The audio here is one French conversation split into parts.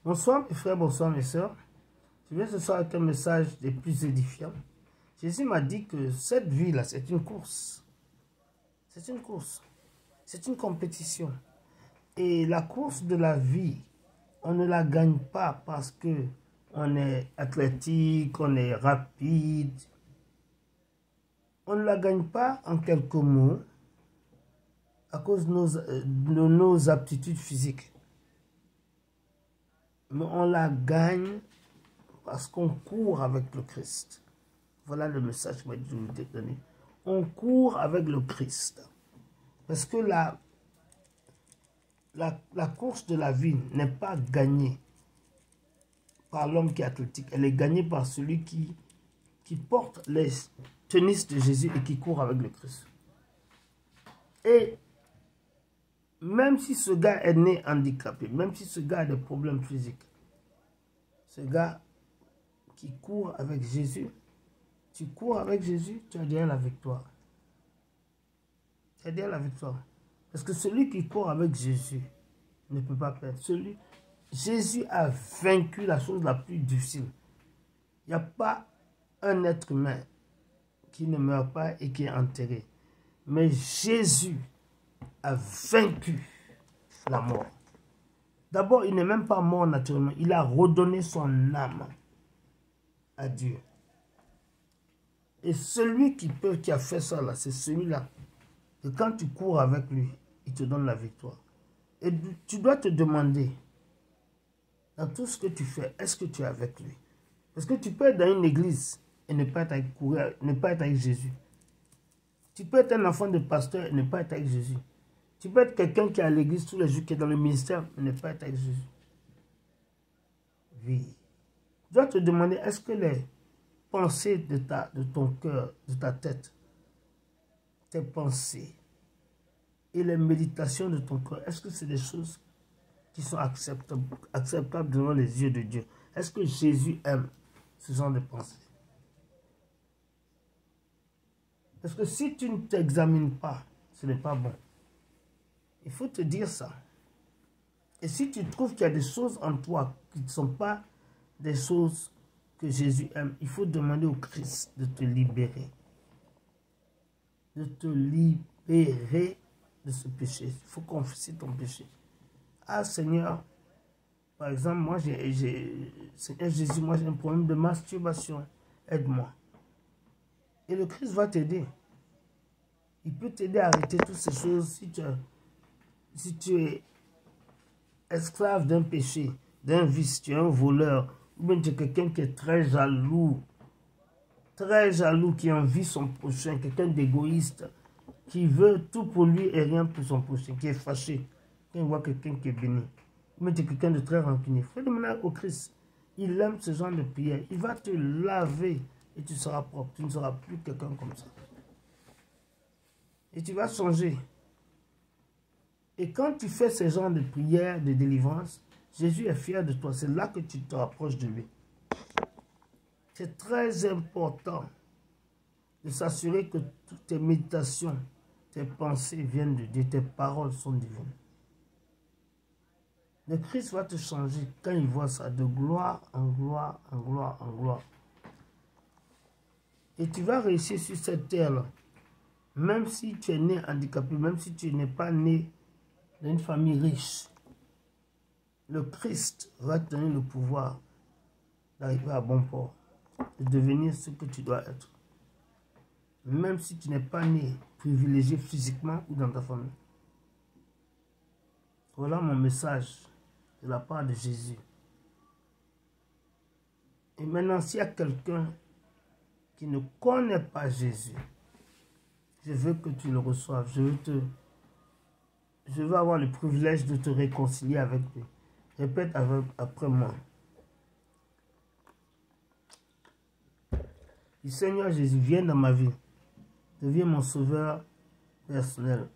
Bonsoir mes frères, bonsoir mes sœurs. Je viens ce soir avec un message des plus édifiants. Jésus m'a dit que cette vie-là, c'est une course. C'est une course. C'est une compétition. Et la course de la vie, on ne la gagne pas parce que on est athlétique, on est rapide. On ne la gagne pas en quelques mots à cause de nos aptitudes physiques. Mais on la gagne parce qu'on court avec le Christ. Voilà le message que je vous ai donné. On court avec le Christ. Parce que la course de la vie n'est pas gagnée par l'homme qui est athlétique. Elle est gagnée par celui qui porte les tennis de Jésus et qui court avec le Christ. Et même si ce gars est né handicapé, même si ce gars a des problèmes physiques, ce gars qui court avec Jésus, tu cours avec Jésus, tu as déjà la victoire. Tu as déjà la victoire. Parce que celui qui court avec Jésus ne peut pas perdre. Jésus a vaincu la chose la plus difficile. Il n'y a pas un être humain qui ne meurt pas et qui est enterré. Mais Jésus a vaincu la mort. D'abord, il n'est même pas mort naturellement. Il a redonné son âme à Dieu. Et celui qui a fait ça, là, c'est celui-là. Et quand tu cours avec lui, il te donne la victoire. Et tu dois te demander, dans tout ce que tu fais, est-ce que tu es avec lui? Parce que tu peux être dans une église et ne pas être avec Jésus. Tu peux être un enfant de pasteur et ne pas être avec Jésus. Tu peux être quelqu'un qui est à l'église tous les jours, qui est dans le ministère, et ne pas être avec Jésus. Oui. Tu dois te demander, est-ce que les pensées de ton cœur, de ta tête, tes pensées et les méditations de ton cœur, est-ce que c'est des choses qui sont acceptables devant les yeux de Dieu? Est-ce que Jésus aime ce genre de pensées? Parce que si tu ne t'examines pas, ce n'est pas bon. Il faut te dire ça. Et si tu trouves qu'il y a des choses en toi qui ne sont pas des choses que Jésus aime, il faut demander au Christ de te libérer. De te libérer de ce péché. Il faut confesser ton péché. Ah Seigneur, par exemple, moi Seigneur Jésus, moi j'ai un problème de masturbation. Aide-moi. Et le Christ va t'aider. Il peut t'aider à arrêter toutes ces choses si tu es esclave d'un péché, d'un vice, tu es un voleur, ou bien tu es quelqu'un qui est très jaloux, qui envie son prochain, quelqu'un d'égoïste, qui veut tout pour lui et rien pour son prochain, qui est fâché, quand il voit quelqu'un qui est béni. Ou bien tu es quelqu'un de très rancunier. Il faut demander au Christ. Il aime ce genre de prière. Il va te laver et tu seras propre. Tu ne seras plus quelqu'un comme ça. Et tu vas changer. Et quand tu fais ce genre de prière, de délivrance, Jésus est fier de toi. C'est là que tu te rapproches de lui. C'est très important de s'assurer que toutes tes méditations, tes pensées viennent de Dieu, tes paroles sont divines. Le Christ va te changer quand il voit ça, de gloire en gloire, en gloire, en gloire. Et tu vas réussir sur cette terre-là. Même si tu es né handicapé, même si tu n'es pas né dans une famille riche, le Christ va te donner le pouvoir d'arriver à bon port, de devenir ce que tu dois être. Même si tu n'es pas né privilégié physiquement ou dans ta famille. Voilà mon message de la part de Jésus. Et maintenant, s'il y a quelqu'un qui ne connaît pas Jésus, je veux que tu le reçoives. Je veux avoir le privilège de te réconcilier avec lui. Répète après moi. Du Seigneur Jésus, viens dans ma vie. Deviens mon sauveur personnel.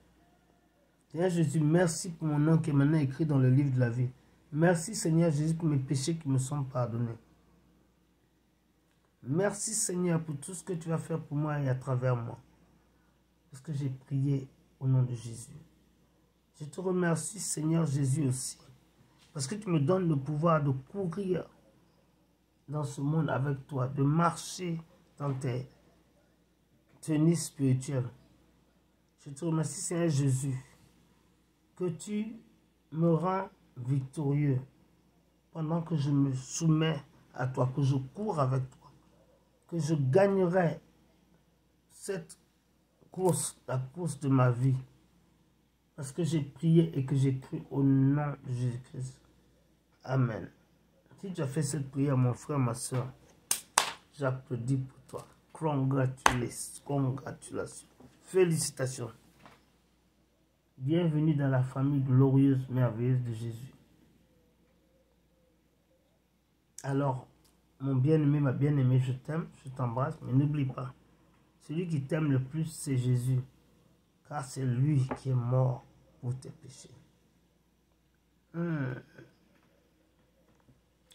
Seigneur Jésus, merci pour mon nom qui est maintenant écrit dans le livre de la vie. Merci Seigneur Jésus pour mes péchés qui me sont pardonnés. Merci Seigneur pour tout ce que tu vas faire pour moi et à travers moi. Parce que j'ai prié au nom de Jésus. Je te remercie Seigneur Jésus aussi. Parce que tu me donnes le pouvoir de courir dans ce monde avec toi, de marcher dans tes tenues spirituelles. Je te remercie, Seigneur Jésus, que tu me rends victorieux pendant que je me soumets à toi, que je cours avec toi, que je gagnerai cette course, la course de ma vie, parce que j'ai prié et que j'ai cru au nom de Jésus-Christ. Amen. Si tu as fait cette prière, mon frère, ma soeur, j'applaudis pour toi. Congratulations. Félicitations. Bienvenue dans la famille glorieuse, merveilleuse de Jésus. Alors, mon bien-aimé, ma bien-aimée, je t'aime, je t'embrasse, mais n'oublie pas, celui qui t'aime le plus, c'est Jésus, car c'est lui qui est mort pour tes péchés.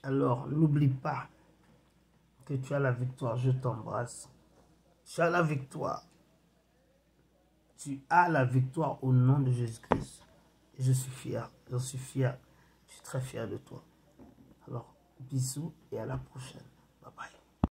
Alors, n'oublie pas que tu as la victoire, je t'embrasse. Tu as la victoire. Tu as la victoire au nom de Jésus-Christ. Et je suis fier, je suis fier, je suis très fier de toi. Alors, bisous et à la prochaine. Bye bye.